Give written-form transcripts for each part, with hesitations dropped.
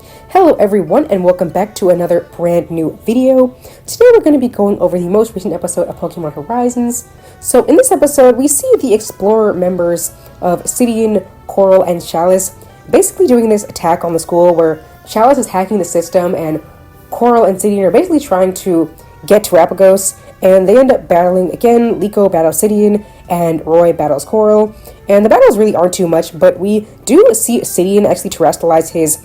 Hello everyone and welcome back to another brand new video. Today we're going to be going over the most recent episode of Pokemon Horizons. So in this episode we see the Explorer members of Sidian, Coral, and Chalace basically doing this attack on the school where Chalace is hacking the system and Coral and Sidian are basically trying to get to Terrapagos, and they end up battling again. Liko battles Sidian and Roy battles Coral, and the battles really aren't too much, but we do see Sidian actually terrestrialize his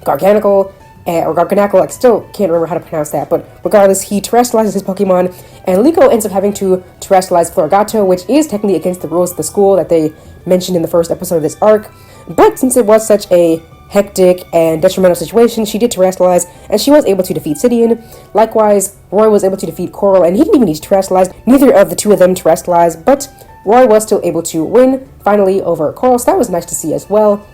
Garganical, I still can't remember how to pronounce that, but regardless, he terrestrializes his Pokemon, and Liko ends up having to terrestrialize Floragato, which is technically against the rules of the school that they mentioned in the first episode of this arc, but since it was such a hectic and detrimental situation, she did terrestrialize, and she was able to defeat Sidian. Likewise, Roy was able to defeat Coral, and he didn't even need to terrestrialize. Neither of the two of them terrestrialized, but Roy was still able to win, finally, over Coral, so that was nice to see as well.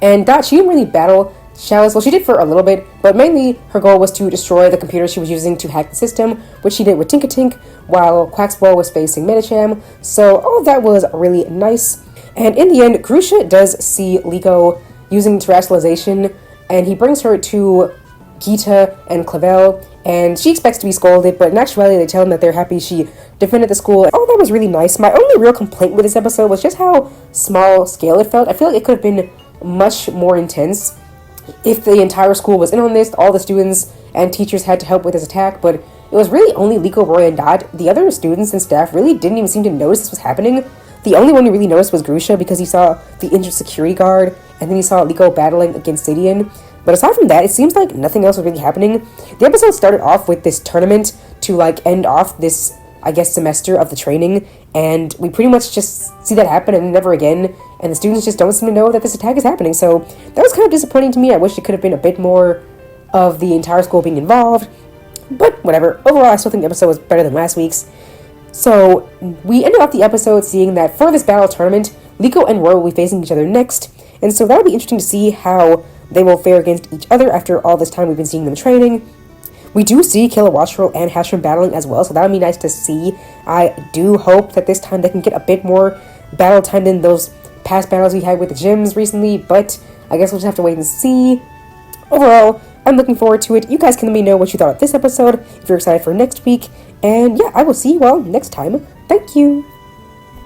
And Dot, she didn't really battle Chalice. Well, she did for a little bit, but mainly her goal was to destroy the computer she was using to hack the system, which she did with Tinkatink, while Quaxball was facing Medicham, so all of that was really nice. And in the end, Grusha does see Liko using terrestrialization, and he brings her to Gita and Clavel, and she expects to be scolded, but in actuality they tell him that they're happy she defended the school. All that was really nice. My only real complaint with this episode was just how small scale it felt. I feel like it could have been much more intense if the entire school was in on this, all the students and teachers had to help with this attack, but it was really only Liko, Roy, and Dot. The other students and staff really didn't even seem to notice this was happening. The only one who really noticed was Grusha, because he saw the injured security guard, and then he saw Liko battling against Sidian. But aside from that, it seems like nothing else was really happening. The episode started off with this tournament to, end off this, semester of the training, and we pretty much just see that happen and never again, and the students just don't seem to know that this attack is happening, so that was kind of disappointing to me. I wish it could have been a bit more of the entire school being involved, but whatever. Overall, I still think the episode was better than last week's. So, we ended off the episode seeing that for this battle tournament, Liko and Roy will be facing each other next, and so that'll be interesting to see how they will fare against each other after all this time we've been seeing them training. We do see Kilowattrel and Hatchram battling as well, so that would be nice to see. I do hope that this time they can get a bit more battle time than those past battles we had with the gyms recently, but I guess we'll just have to wait and see. Overall, I'm looking forward to it. You guys can let me know what you thought of this episode, if you're excited for next week, and yeah, I will see you all next time. Thank you!